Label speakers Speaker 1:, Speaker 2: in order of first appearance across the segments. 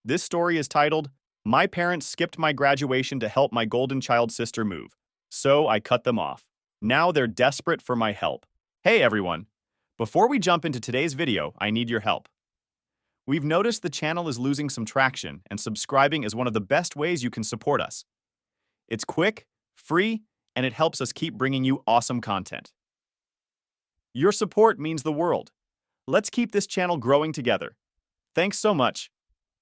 Speaker 1: This story is titled, My Parents Skipped My Graduation to Help My Golden Child Sister Move, so I cut them off. Now they're desperate for my help. Hey everyone! Before we jump into today's video, I need your help. We've noticed the channel is losing some traction, and subscribing is one of the best ways you can support us. It's quick, free, and it helps us keep bringing you awesome content. Your support means the world. Let's keep this channel growing together. Thanks so much.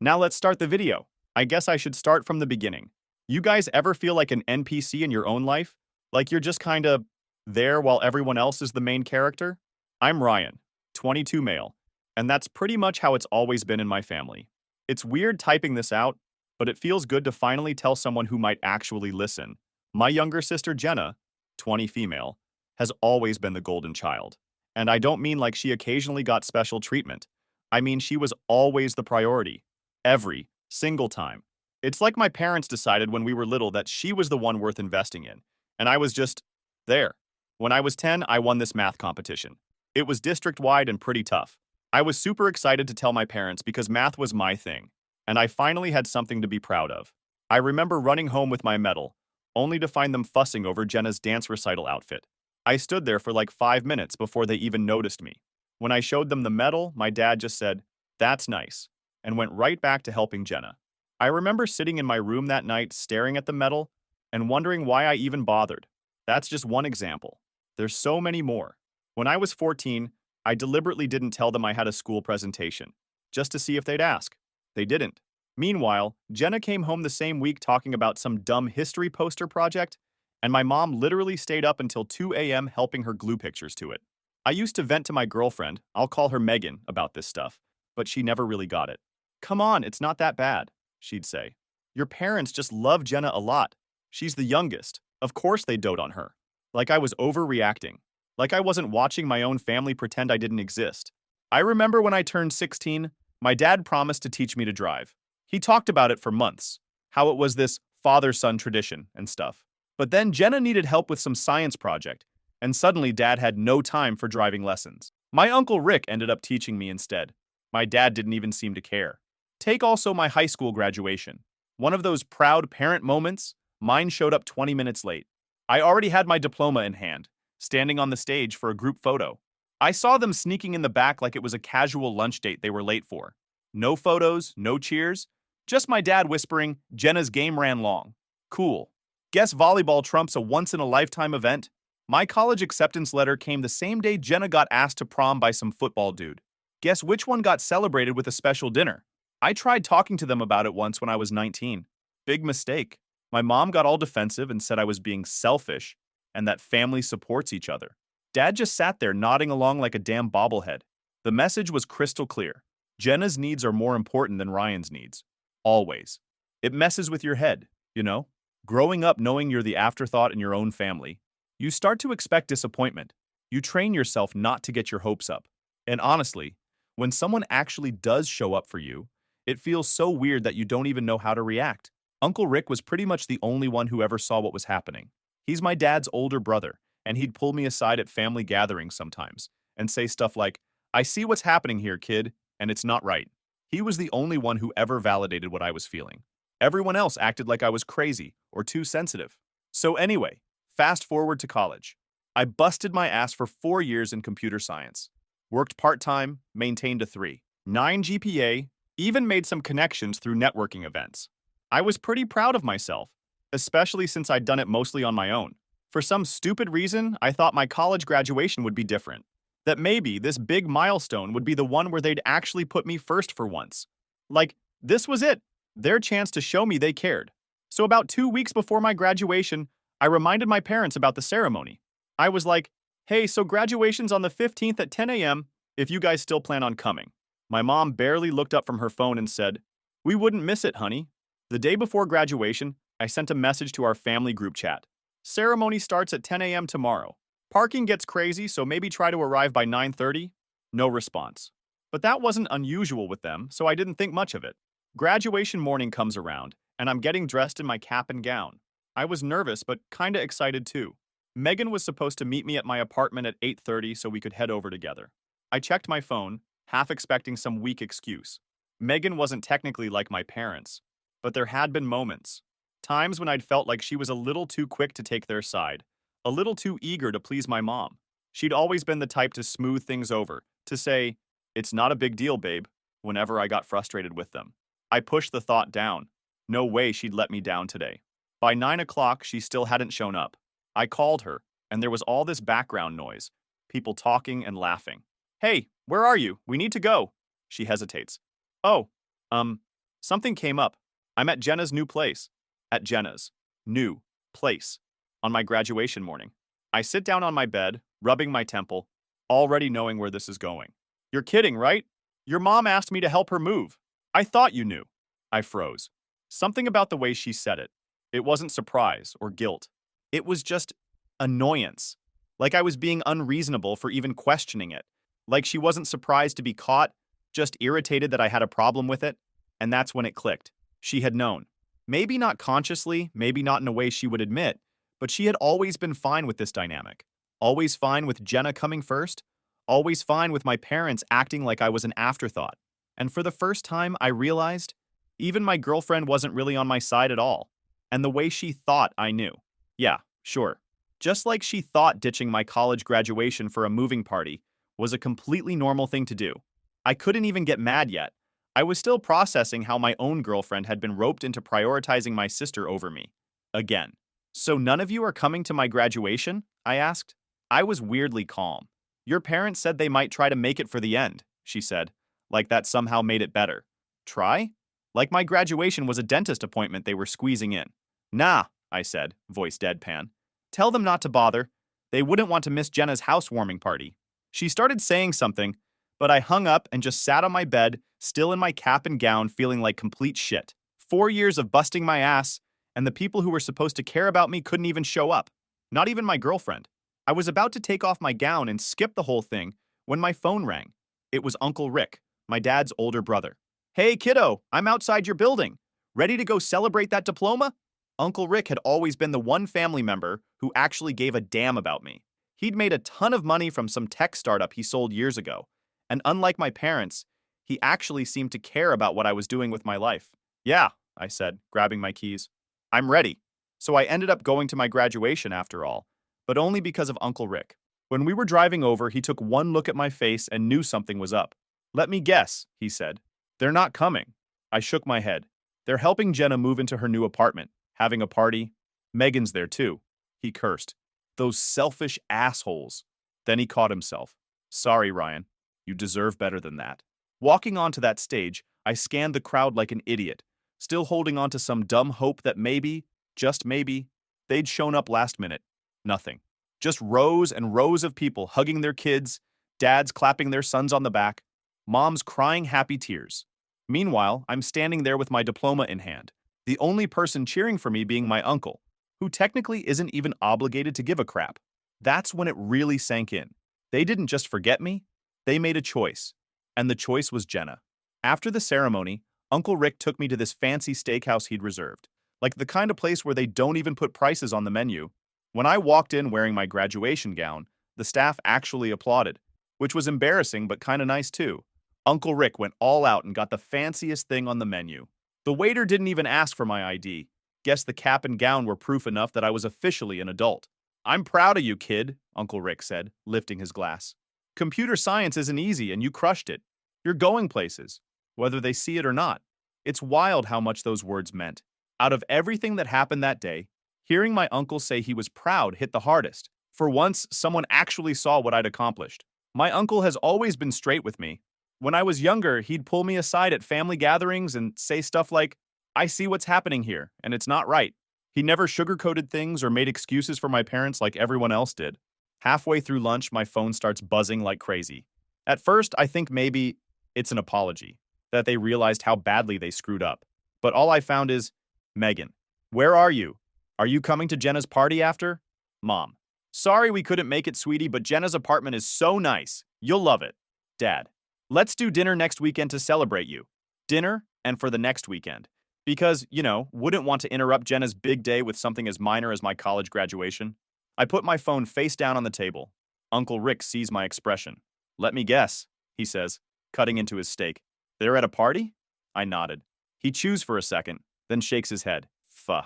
Speaker 1: Now let's start the video. I guess I should start from the beginning. You guys ever feel like an NPC in your own life? Like you're just kinda there while everyone else is the main character? I'm Ryan, 22 male, and that's pretty much how it's always been in my family. It's weird typing this out, but it feels good to finally tell someone who might actually listen. My younger sister Jenna, 20 female, has always been the golden child. And I don't mean like she occasionally got special treatment. I mean she was always the priority. Every single time. It's like my parents decided when we were little that she was the one worth investing in. And I was just there. When I was 10, I won this math competition. It was district-wide and pretty tough. I was super excited to tell my parents because math was my thing. And I finally had something to be proud of. I remember running home with my medal, only to find them fussing over Jenna's dance recital outfit. I stood there for like 5 minutes before they even noticed me. When I showed them the medal, my dad just said, "That's nice," and went right back to helping Jenna. I remember sitting in my room that night staring at the medal and wondering why I even bothered. That's just one example. There's so many more. When I was 14, I deliberately didn't tell them I had a school presentation, just to see if they'd ask. They didn't. Meanwhile, Jenna came home the same week talking about some dumb history poster project, and my mom literally stayed up until 2 a.m. helping her glue pictures to it. I used to vent to my girlfriend, I'll call her Megan, about this stuff, but she never really got it. "Come on, it's not that bad," she'd say. "Your parents just love Jenna a lot. She's the youngest. Of course they dote on her." Like I was overreacting. Like I wasn't watching my own family pretend I didn't exist. I remember when I turned 16, my dad promised to teach me to drive. He talked about it for months, how it was this father-son tradition and stuff. But then Jenna needed help with some science project, and suddenly Dad had no time for driving lessons. My Uncle Rick ended up teaching me instead. My dad didn't even seem to care. Take also my high school graduation. One of those proud parent moments, mine showed up 20 minutes late. I already had my diploma in hand, standing on the stage for a group photo. I saw them sneaking in the back like it was a casual lunch date they were late for. No photos, no cheers, just my dad whispering, "Jenna's game ran long." Cool. Guess volleyball trumps a once-in-a-lifetime event? My college acceptance letter came the same day Jenna got asked to prom by some football dude. Guess which one got celebrated with a special dinner? I tried talking to them about it once when I was 19. Big mistake. My mom got all defensive and said I was being selfish and that family supports each other. Dad just sat there nodding along like a damn bobblehead. The message was crystal clear. Jenna's needs are more important than Ryan's needs. Always. It messes with your head, you know? Growing up knowing you're the afterthought in your own family, you start to expect disappointment. You train yourself not to get your hopes up. And honestly, when someone actually does show up for you, it feels so weird that you don't even know how to react. Uncle Rick was pretty much the only one who ever saw what was happening. He's my dad's older brother, and he'd pull me aside at family gatherings sometimes and say stuff like, "I see what's happening here, kid, and it's not right." He was the only one who ever validated what I was feeling. Everyone else acted like I was crazy or too sensitive. So anyway, fast forward to college. I busted my ass for 4 years in computer science. Worked part-time, maintained a 3.9 GPA, even made some connections through networking events. I was pretty proud of myself, especially since I'd done it mostly on my own. For some stupid reason, I thought my college graduation would be different. That maybe this big milestone would be the one where they'd actually put me first for once. Like, this was it. Their chance to show me they cared. So about 2 weeks before my graduation, I reminded my parents about the ceremony. I was like, "Hey, so graduation's on the 15th at 10 a.m. if you guys still plan on coming." My mom barely looked up from her phone and said, "We wouldn't miss it, honey." The day before graduation, I sent a message to our family group chat. "Ceremony starts at 10 a.m. tomorrow. Parking gets crazy, so maybe try to arrive by 9:30. No response. But that wasn't unusual with them, so I didn't think much of it. Graduation morning comes around, and I'm getting dressed in my cap and gown. I was nervous, but kinda excited too. Megan was supposed to meet me at my apartment at 8:30 so we could head over together. I checked my phone, half expecting some weak excuse. Megan wasn't technically like my parents, but there had been moments. Times when I'd felt like she was a little too quick to take their side, a little too eager to please my mom. She'd always been the type to smooth things over, to say, "It's not a big deal, babe," whenever I got frustrated with them. I pushed the thought down. No way she'd let me down today. By 9 o'clock, she still hadn't shown up. I called her, and there was all this background noise, people talking and laughing. "Hey, where are you? We need to go." She hesitates. "Oh, um, something came up. I'm at Jenna's new place." At Jenna's new place on my graduation morning. I sit down on my bed, rubbing my temple, already knowing where this is going. "You're kidding, right? Your mom asked me to help her move. I thought you knew." I froze. Something about the way she said it. It wasn't surprise or guilt. It was just annoyance. Like I was being unreasonable for even questioning it. Like she wasn't surprised to be caught, just irritated that I had a problem with it. And that's when it clicked. She had known. Maybe not consciously, maybe not in a way she would admit, but she had always been fine with this dynamic. Always fine with Jenna coming first. Always fine with my parents acting like I was an afterthought. And for the first time, I realized even my girlfriend wasn't really on my side at all. And the way she thought I knew. Yeah, sure. Just like she thought ditching my college graduation for a moving party was a completely normal thing to do. I couldn't even get mad yet. I was still processing how my own girlfriend had been roped into prioritizing my sister over me. Again. "So none of you are coming to my graduation?" I asked. I was weirdly calm. "Your parents said they might try to make it for the end," she said, like that somehow made it better. Try? Like my graduation was a dentist appointment they were squeezing in. "Nah," I said, voice deadpan. "Tell them not to bother. They wouldn't want to miss Jenna's housewarming party." She started saying something, but I hung up and just sat on my bed, still in my cap and gown, feeling like complete shit. 4 years of busting my ass, and the people who were supposed to care about me couldn't even show up. Not even my girlfriend. I was about to take off my gown and skip the whole thing when my phone rang. It was Uncle Rick, my dad's older brother. "Hey, kiddo, I'm outside your building. Ready to go celebrate that diploma?" Uncle Rick had always been the one family member who actually gave a damn about me. He'd made a ton of money from some tech startup he sold years ago, and unlike my parents, he actually seemed to care about what I was doing with my life. "Yeah," I said, grabbing my keys. "I'm ready." So I ended up going to my graduation after all, but only because of Uncle Rick. When we were driving over, he took one look at my face and knew something was up. "Let me guess," he said. "They're not coming." I shook my head. "They're helping Jenna move into her new apartment, having a party. Megan's there too." He cursed. "Those selfish assholes." Then he caught himself. "Sorry, Ryan. You deserve better than that." Walking onto that stage, I scanned the crowd like an idiot, still holding on to some dumb hope that maybe, just maybe, they'd shown up last minute. Nothing. Just rows and rows of people hugging their kids, dads clapping their sons on the back, moms crying happy tears. Meanwhile, I'm standing there with my diploma in hand, the only person cheering for me being my uncle, who technically isn't even obligated to give a crap. That's when it really sank in. They didn't just forget me, they made a choice. And the choice was Jenna. After the ceremony, Uncle Rick took me to this fancy steakhouse he'd reserved, like the kind of place where they don't even put prices on the menu. When I walked in wearing my graduation gown, the staff actually applauded, which was embarrassing but kinda nice too. Uncle Rick went all out and got the fanciest thing on the menu. The waiter didn't even ask for my ID. Guess the cap and gown were proof enough that I was officially an adult. "I'm proud of you, kid," Uncle Rick said, lifting his glass. "Computer science isn't easy and you crushed it. You're going places, whether they see it or not." It's wild how much those words meant. Out of everything that happened that day, hearing my uncle say he was proud hit the hardest. For once, someone actually saw what I'd accomplished. My uncle has always been straight with me. When I was younger, he'd pull me aside at family gatherings and say stuff like, "I see what's happening here, and it's not right." He never sugarcoated things or made excuses for my parents like everyone else did. Halfway through lunch, my phone starts buzzing like crazy. At first, I think maybe it's an apology, that they realized how badly they screwed up. But all I found is, "Megan, where are you? Are you coming to Jenna's party after?" "Mom, sorry we couldn't make it, sweetie, but Jenna's apartment is so nice. You'll love it." "Dad, let's do dinner next weekend to celebrate you." Dinner, and for the next weekend. Because, wouldn't want to interrupt Jenna's big day with something as minor as my college graduation. I put my phone face down on the table. Uncle Rick sees my expression. "Let me guess," he says, cutting into his steak. "They're at a party?" I nodded. He chews for a second, then shakes his head. Fuh.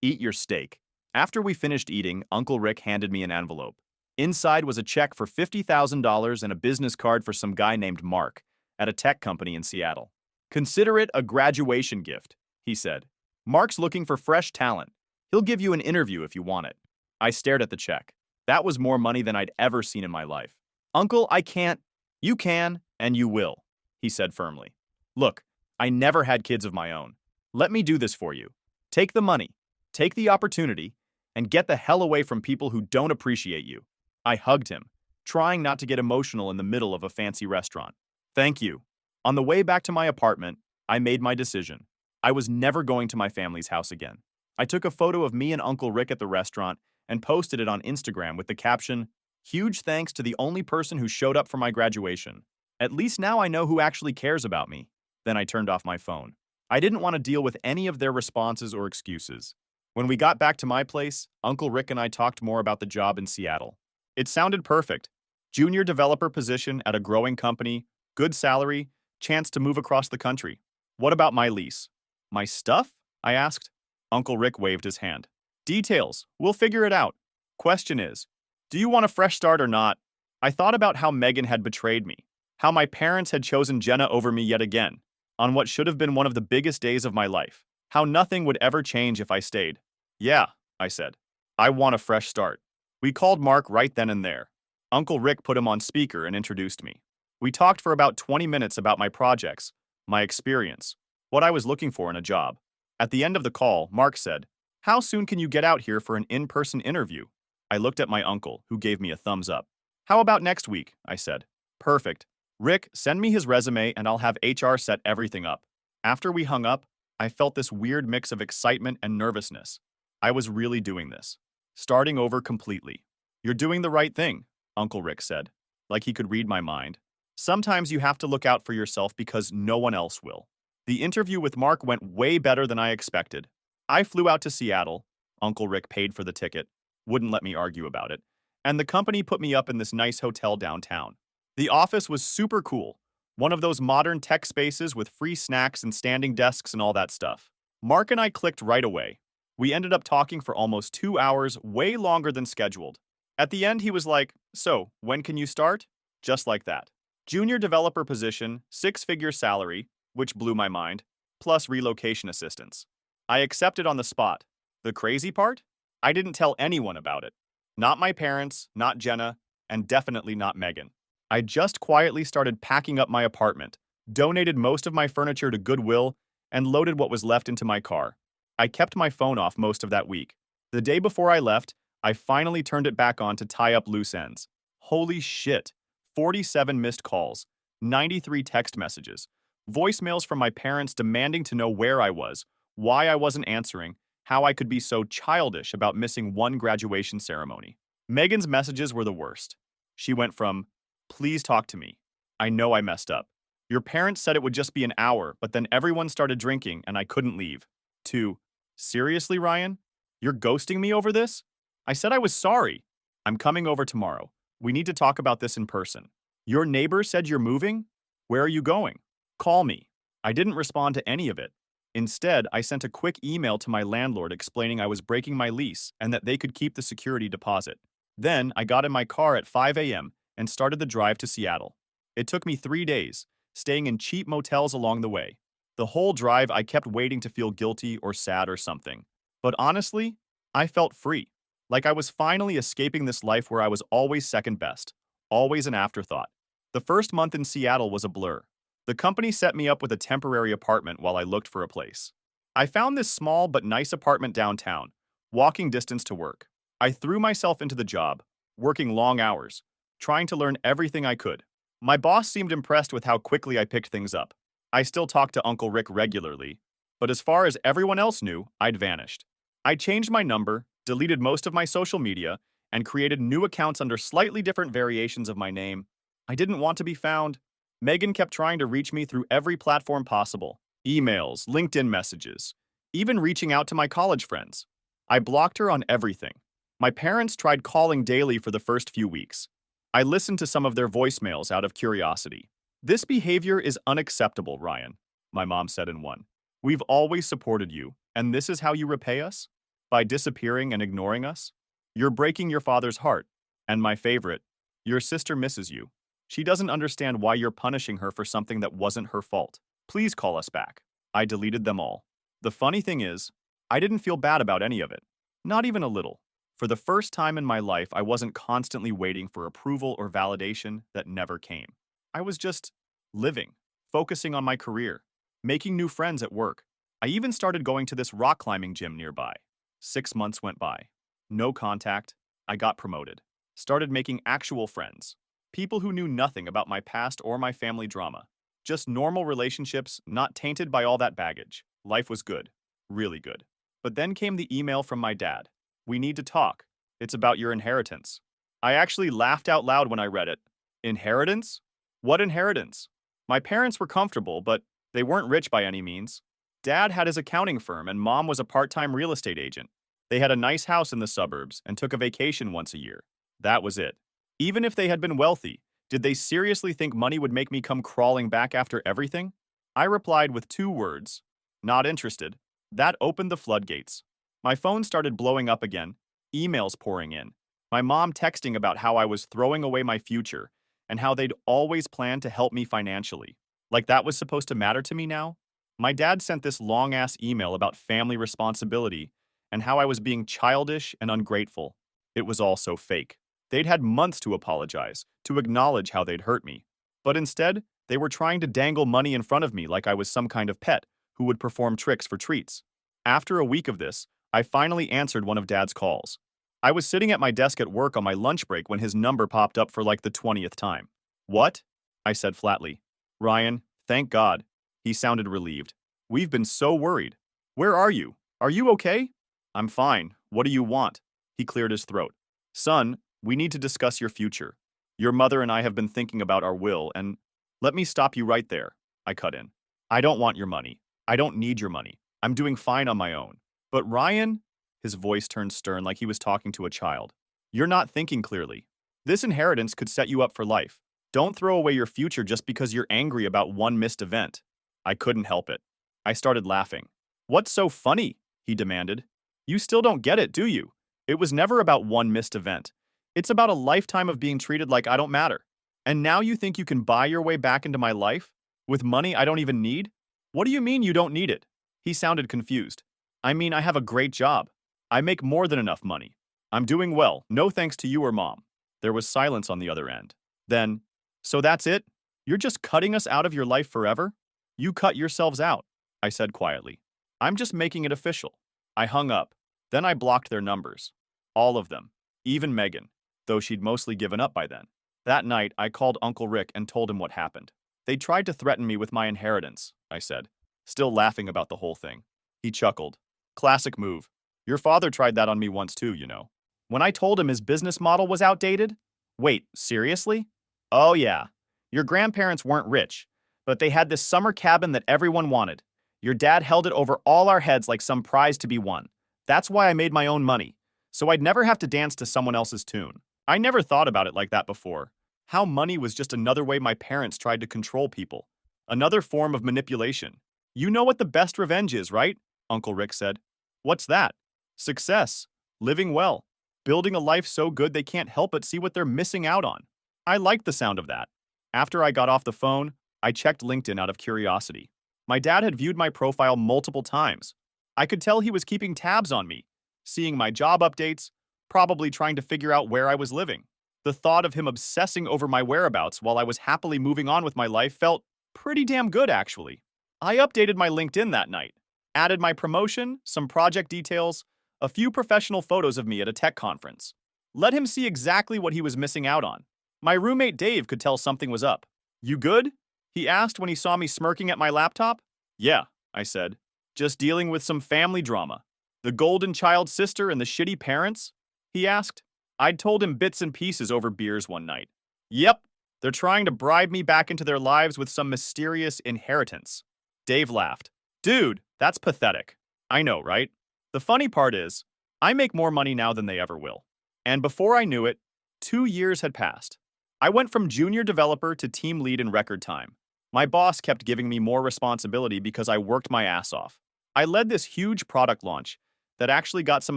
Speaker 1: Eat your steak. After we finished eating, Uncle Rick handed me an envelope. Inside was a check for $50,000 and a business card for some guy named Mark at a tech company in Seattle. Consider it a graduation gift, he said. Mark's looking for fresh talent. He'll give you an interview if you want it. I stared at the check. That was more money than I'd ever seen in my life. Uncle, I can't. You can, and you will, he said firmly. Look, I never had kids of my own. Let me do this for you. Take the money, take the opportunity, and get the hell away from people who don't appreciate you. I hugged him, trying not to get emotional in the middle of a fancy restaurant. Thank you. On the way back to my apartment, I made my decision. I was never going to my family's house again. I took a photo of me and Uncle Rick at the restaurant and posted it on Instagram with the caption, "Huge thanks to the only person who showed up for my graduation. At least now I know who actually cares about me." Then I turned off my phone. I didn't want to deal with any of their responses or excuses. When we got back to my place, Uncle Rick and I talked more about the job in Seattle. It sounded perfect. Junior developer position at a growing company, good salary, chance to move across the country. What about my lease? My stuff? I asked. Uncle Rick waved his hand. Details. We'll figure it out. Question is, do you want a fresh start or not? I thought about how Megan had betrayed me, how my parents had chosen Jenna over me yet again, on what should have been one of the biggest days of my life, how nothing would ever change if I stayed. Yeah, I said. I want a fresh start. We called Mark right then and there. Uncle Rick put him on speaker and introduced me. We talked for about 20 minutes about my projects, my experience, what I was looking for in a job. At the end of the call, Mark said, "How soon can you get out here for an in-person interview?" I looked at my uncle, who gave me a thumbs up. "How about next week?" I said. "Perfect. Rick, send me his resume and I'll have HR set everything up." After we hung up, I felt this weird mix of excitement and nervousness. I was really doing this. Starting over completely. "You're doing the right thing," Uncle Rick said, like he could read my mind. "Sometimes you have to look out for yourself because no one else will." The interview with Mark went way better than I expected. I flew out to Seattle. Uncle Rick paid for the ticket, wouldn't let me argue about it, and the company put me up in this nice hotel downtown. The office was super cool, one of those modern tech spaces with free snacks and standing desks and all that stuff. Mark and I clicked right away. We ended up talking for almost 2 hours, way longer than scheduled. At the end, he was like, "So, when can you start?" Just like that. Junior developer position, 6-figure salary, which blew my mind, plus relocation assistance. I accepted on the spot. The crazy part? I didn't tell anyone about it. Not my parents, not Jenna, and definitely not Megan. I just quietly started packing up my apartment, donated most of my furniture to Goodwill, and loaded what was left into my car. I kept my phone off most of that week. The day before I left, I finally turned it back on to tie up loose ends. Holy shit. 47 missed calls, 93 text messages, voicemails from my parents demanding to know where I was, why I wasn't answering, how I could be so childish about missing one graduation ceremony. Megan's messages were the worst. She went from, "Please talk to me. I know I messed up. Your parents said it would just be an hour, but then everyone started drinking and I couldn't leave," to, "Seriously, Ryan? You're ghosting me over this?" I said I was sorry. "I'm coming over tomorrow. We need to talk about this in person." "Your neighbor said you're moving? Where are you going? Call me." I didn't respond to any of it. Instead, I sent a quick email to my landlord explaining I was breaking my lease and that they could keep the security deposit. Then, I got in my car at 5 a.m. and started the drive to Seattle. It took me 3 days, staying in cheap motels along the way. The whole drive, I kept waiting to feel guilty or sad or something. But honestly, I felt free. Like I was finally escaping this life where I was always second best, always an afterthought. The first month in Seattle was a blur. The company set me up with a temporary apartment while I looked for a place. I found this small but nice apartment downtown, walking distance to work. I threw myself into the job, working long hours, trying to learn everything I could. My boss seemed impressed with how quickly I picked things up. I still talked to Uncle Rick regularly, but as far as everyone else knew, I'd vanished. I changed my number, deleted most of my social media, and created new accounts under slightly different variations of my name. I didn't want to be found. Megan kept trying to reach me through every platform possible. Emails, LinkedIn messages, even reaching out to my college friends. I blocked her on everything. My parents tried calling daily for the first few weeks. I listened to some of their voicemails out of curiosity. "This behavior is unacceptable, Ryan. my mom said in one. We've always supported you, and this is how you repay us? By disappearing and ignoring us? You're breaking your father's heart. And my favorite, your sister misses you. She doesn't understand why you're punishing her for something that wasn't her fault. Please call us back. I deleted them all. The funny thing is, I didn't feel bad about any of it. Not even a little. For the first time in my life, I wasn't constantly waiting for approval or validation that never came. I was just living, focusing on my career, making new friends at work. I even started going to this rock climbing gym nearby. 6 months went by. No contact. I got promoted. Started making actual friends. People who knew nothing about my past or my family drama. Just normal relationships, not tainted by all that baggage. Life was good. Really good. But then came the email from my dad. We need to talk. It's about your inheritance. I actually laughed out loud when I read it. Inheritance? What inheritance? My parents were comfortable, but they weren't rich by any means. Dad had his accounting firm and mom was a part-time real estate agent. They had a nice house in the suburbs and took a vacation once a year. That was it. Even if they had been wealthy, did they seriously think money would make me come crawling back after everything? I replied with 2 words. Not interested. That opened the floodgates. My phone started blowing up again, emails pouring in. My mom texting about how I was throwing away my future and how they'd always planned to help me financially. Like that was supposed to matter to me now? My dad sent this long-ass email about family responsibility and how I was being childish and ungrateful. It was all so fake. They'd had months to apologize, to acknowledge how they'd hurt me. But instead, they were trying to dangle money in front of me like I was some kind of pet who would perform tricks for treats. After a week of this, I finally answered one of Dad's calls. I was sitting at my desk at work on my lunch break when his number popped up for like the 20th time. What? I said flatly. Ryan, thank God. He sounded relieved. We've been so worried. Where are you? Are you okay? I'm fine. What do you want? He cleared his throat. Son, we need to discuss your future. Your mother and I have been thinking about our will, and let me stop you right there. I cut in. I don't want your money. I don't need your money. I'm doing fine on my own. But Ryan, his voice turned stern like he was talking to a child. You're not thinking clearly. This inheritance could set you up for life. Don't throw away your future just because you're angry about one missed event. I couldn't help it. I started laughing. What's so funny? He demanded. You still don't get it, do you? It was never about one missed event. It's about a lifetime of being treated like I don't matter. And now you think you can buy your way back into my life? With money I don't even need? What do you mean you don't need it? He sounded confused. I mean, I have a great job. I make more than enough money. I'm doing well, no thanks to you or Mom. There was silence on the other end. Then, so that's it? You're just cutting us out of your life forever? You cut yourselves out, I said quietly. I'm just making it official. I hung up. Then I blocked their numbers. All of them. Even Megan, though she'd mostly given up by then. That night, I called Uncle Rick and told him what happened. They tried to threaten me with my inheritance, I said, still laughing about the whole thing. He chuckled. Classic move. Your father tried that on me once too, you know. When I told him his business model was outdated? Wait, seriously? Oh yeah. Your grandparents weren't rich, but they had this summer cabin that everyone wanted. Your dad held it over all our heads like some prize to be won. That's why I made my own money, so I'd never have to dance to someone else's tune. I never thought about it like that before. How money was just another way my parents tried to control people. Another form of manipulation. You know what the best revenge is, right? Uncle Rick said. What's that? Success. Living well. Building a life so good they can't help but see what they're missing out on. I liked the sound of that. After I got off the phone, I checked LinkedIn out of curiosity. My dad had viewed my profile multiple times. I could tell he was keeping tabs on me, seeing my job updates, probably trying to figure out where I was living. The thought of him obsessing over my whereabouts while I was happily moving on with my life felt pretty damn good, actually. I updated my LinkedIn that night, added my promotion, some project details, a few professional photos of me at a tech conference. Let him see exactly what he was missing out on. My roommate Dave could tell something was up. You good? He asked when he saw me smirking at my laptop. Yeah, I said. Just dealing with some family drama. The golden child sister and the shitty parents? He asked. I'd told him bits and pieces over beers one night. Yep, they're trying to bribe me back into their lives with some mysterious inheritance. Dave laughed. Dude, that's pathetic. I know, right? The funny part is, I make more money now than they ever will. And before I knew it, 2 years had passed. I went from junior developer to team lead in record time. My boss kept giving me more responsibility because I worked my ass off. I led this huge product launch that actually got some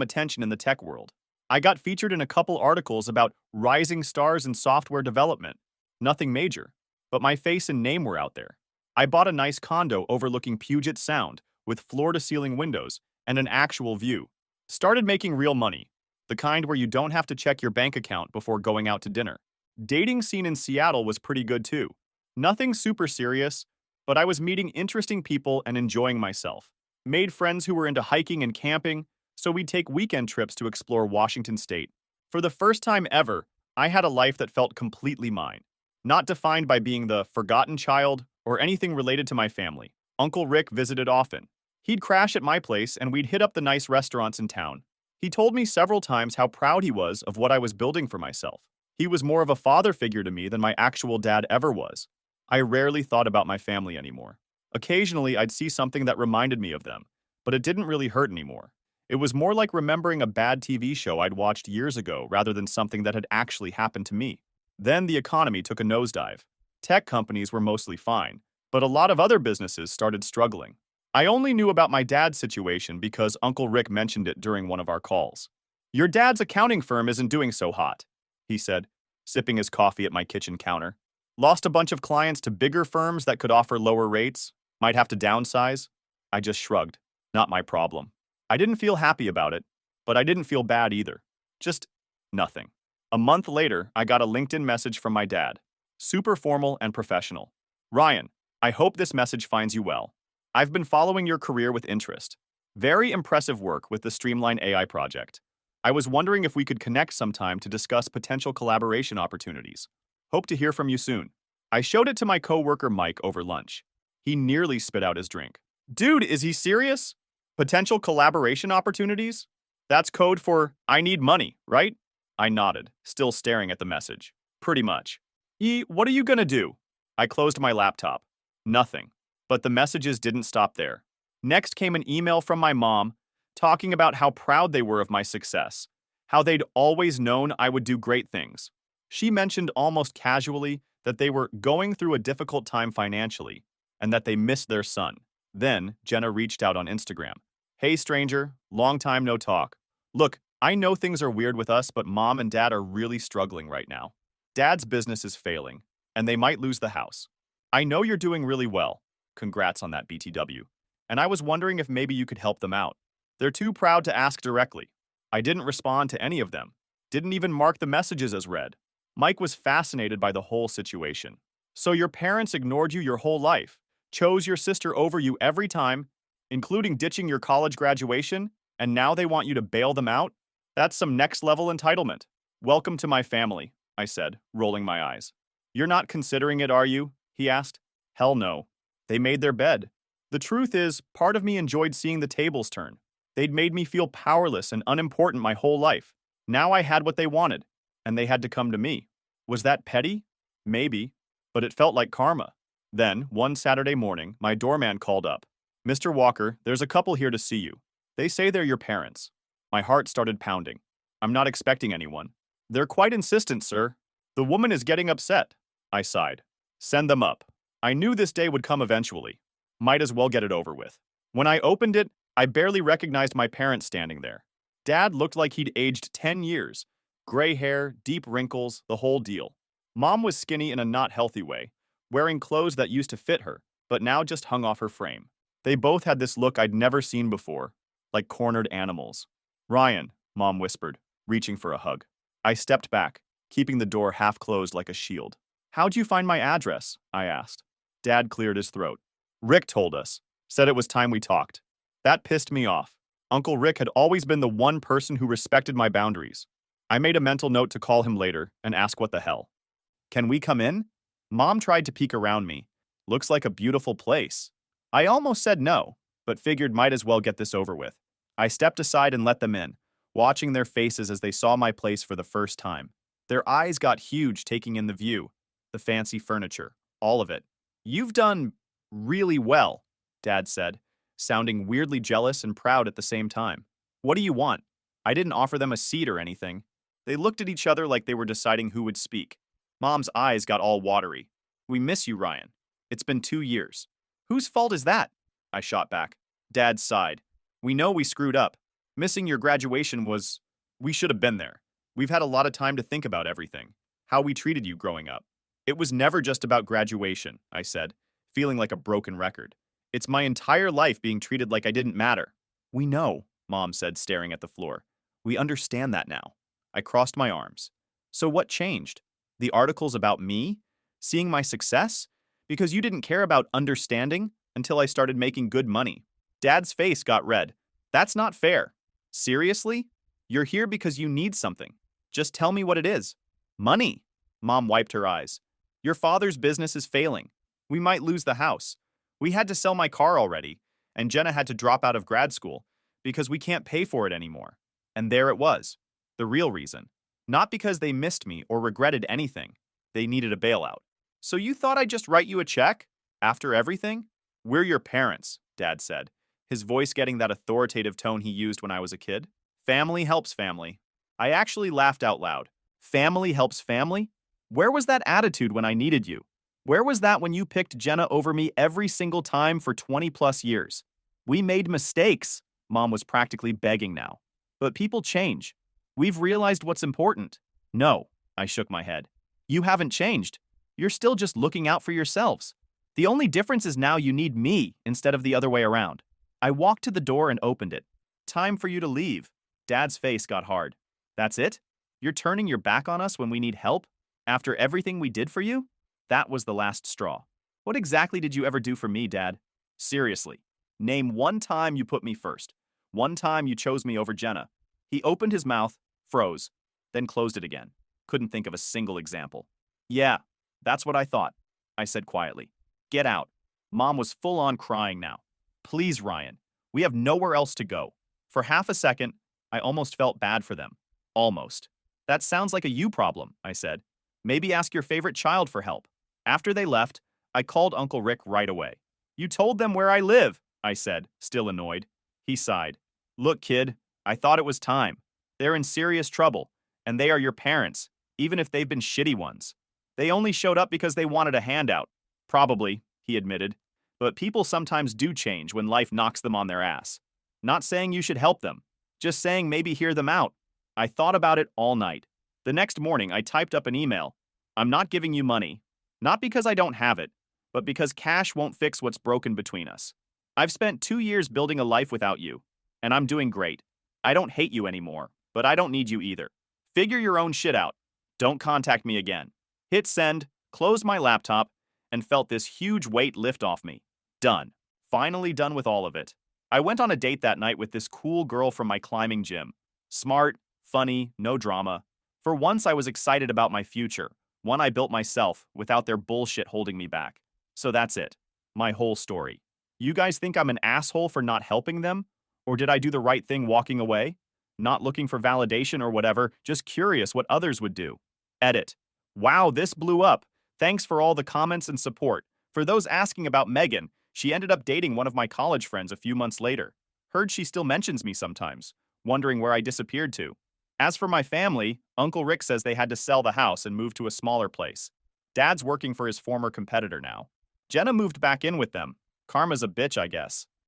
Speaker 1: attention in the tech world. I got featured in a couple articles about rising stars in software development. Nothing major, but my face and name were out there. I bought a nice condo overlooking Puget Sound with floor-to-ceiling windows and an actual view. Started making real money, the kind where you don't have to check your bank account before going out to dinner. Dating scene in Seattle was pretty good too. Nothing super serious, but I was meeting interesting people and enjoying myself. Made friends who were into hiking and camping, so we'd take weekend trips to explore Washington State. For the first time ever, I had a life that felt completely mine, not defined by being the forgotten child or anything related to my family. Uncle Rick visited often. He'd crash at my place and we'd hit up the nice restaurants in town. He told me several times how proud he was of what I was building for myself. He was more of a father figure to me than my actual dad ever was. I rarely thought about my family anymore. Occasionally, I'd see something that reminded me of them, but it didn't really hurt anymore. It was more like remembering a bad TV show I'd watched years ago rather than something that had actually happened to me. Then the economy took a nosedive. Tech companies were mostly fine, but a lot of other businesses started struggling. I only knew about my dad's situation because Uncle Rick mentioned it during one of our calls. "Your dad's accounting firm isn't doing so hot," he said, sipping his coffee at my kitchen counter. "Lost a bunch of clients to bigger firms that could offer lower rates, might have to downsize." I just shrugged. Not my problem. I didn't feel happy about it, but I didn't feel bad either. Just nothing. A month later, I got a LinkedIn message from my dad. Super formal and professional. "Ryan, I hope this message finds you well. I've been following your career with interest. Very impressive work with the Streamline AI project. I was wondering if we could connect sometime to discuss potential collaboration opportunities. Hope to hear from you soon." I showed it to my coworker Mike over lunch. He nearly spit out his drink. "Dude, is he serious? Potential collaboration opportunities? That's code for I need money, right?" I nodded, still staring at the message. "Pretty much." What are you gonna do?" I closed my laptop. "Nothing." But the messages didn't stop there. Next came an email from my mom talking about how proud they were of my success, how they'd always known I would do great things. She mentioned almost casually that they were going through a difficult time financially and that they missed their son. Then Jenna reached out on Instagram. "Hey stranger, long time no talk. Look, I know things are weird with us, but mom and dad are really struggling right now. Dad's business is failing, and they might lose the house. I know you're doing really well. Congrats on that, BTW. And I was wondering if maybe you could help them out. They're too proud to ask directly." I didn't respond to any of them. Didn't even mark the messages as read. Mike was fascinated by the whole situation. "So your parents ignored you your whole life, chose your sister over you every time, including ditching your college graduation, and now they want you to bail them out? That's some next-level entitlement. Welcome to my family," I said, rolling my eyes. "You're not considering it, are you?" he asked. Hell no. They made their bed. The truth is, part of me enjoyed seeing the tables turn. They'd made me feel powerless and unimportant my whole life. Now I had what they wanted, and they had to come to me. Was that petty? Maybe, but it felt like karma. Then, one Saturday morning, my doorman called up. "Mr. Walker, there's a couple here to see you. They say they're your parents." My heart started pounding. "I'm not expecting anyone." "They're quite insistent, sir. The woman is getting upset." I sighed. "Send them up." I knew this day would come eventually. Might as well get it over with. When I opened it, I barely recognized my parents standing there. Dad looked like he'd aged 10 years. Gray hair, deep wrinkles, the whole deal. Mom was skinny in a not healthy way, wearing clothes that used to fit her, but now just hung off her frame. They both had this look I'd never seen before, like cornered animals. "Ryan," Mom whispered, reaching for a hug. I stepped back, keeping the door half closed like a shield. "How'd you find my address?" I asked. Dad cleared his throat. "Rick told us. Said it was time we talked." That pissed me off. Uncle Rick had always been the one person who respected my boundaries. I made a mental note to call him later and ask what the hell. "Can we come in?" Mom tried to peek around me. "Looks like a beautiful place." I almost said no, but figured might as well get this over with. I stepped aside and let them in, watching their faces as they saw my place for the first time. Their eyes got huge taking in the view, the fancy furniture, all of it. "You've done really well," Dad said, sounding weirdly jealous and proud at the same time. "What do you want?" I didn't offer them a seat or anything. They looked at each other like they were deciding who would speak. Mom's eyes got all watery. "We miss you, Ryan." It's been 2 years. Whose fault is that? I shot back. Dad sighed. We know we screwed up. Missing your graduation was... We should have been there. We've had a lot of time to think about everything. How we treated you growing up. It was never just about graduation, I said, feeling like a broken record. It's my entire life being treated like I didn't matter. We know, Mom said, staring at the floor. We understand that now. I crossed my arms. So what changed? The articles about me? Seeing my success? Because you didn't care about understanding until I started making good money. Dad's face got red. That's not fair. Seriously? You're here because you need something. Just tell me what it is. Money. Mom wiped her eyes. Your father's business is failing. We might lose the house. We had to sell my car already, and Jenna had to drop out of grad school because we can't pay for it anymore. And there it was. The real reason. Not because they missed me or regretted anything. They needed a bailout. So you thought I'd just write you a check? After everything? We're your parents, Dad said, his voice getting that authoritative tone he used when I was a kid. Family helps family. I actually laughed out loud. Family helps family? Where was that attitude when I needed you? Where was that when you picked Jenna over me every single time for 20 plus years? We made mistakes, Mom was practically begging now. But people change. We've realized what's important. No, I shook my head. You haven't changed. You're still just looking out for yourselves. The only difference is now you need me instead of the other way around. I walked to the door and opened it. Time for you to leave. Dad's face got hard. That's it? You're turning your back on us when we need help? After everything we did for you? That was the last straw. What exactly did you ever do for me, Dad? Seriously. Name one time you put me first. One time you chose me over Jenna. He opened his mouth, froze, then closed it again. Couldn't think of a single example. Yeah, that's what I thought, I said quietly. Get out. Mom was full on crying now. Please, Ryan. We have nowhere else to go. For half a second, I almost felt bad for them. Almost. That sounds like a you problem, I said. Maybe ask your favorite child for help. After they left, I called Uncle Rick right away. You told them where I live, I said, still annoyed. He sighed. Look, kid, I thought it was time. They're in serious trouble, and they are your parents, even if they've been shitty ones. They only showed up because they wanted a handout. Probably, he admitted. But people sometimes do change when life knocks them on their ass. Not saying you should help them, just saying maybe hear them out. I thought about it all night. The next morning, I typed up an email. I'm not giving you money. Not because I don't have it, but because cash won't fix what's broken between us. I've spent 2 years building a life without you, and I'm doing great. I don't hate you anymore, but I don't need you either. Figure your own shit out. Don't contact me again. Hit send, closed my laptop, and felt this huge weight lift off me. Done. Finally done with all of it. I went on a date that night with this cool girl from my climbing gym. Smart, funny, no drama. For once I was excited about my future, one I built myself without their bullshit holding me back. So that's it. My whole story. You guys think I'm an asshole for not helping them? Or did I do the right thing walking away? Not looking for validation or whatever, just curious what others would do. Edit. Wow, this blew up. Thanks for all the comments and support. For those asking about Megan, she ended up dating one of my college friends a few months later. Heard she still mentions me sometimes, wondering where I disappeared to. As for my family, Uncle Rick says they had to sell the house and move to a smaller place. Dad's working for his former competitor now. Jenna moved back in with them. Karma's a bitch, I guess.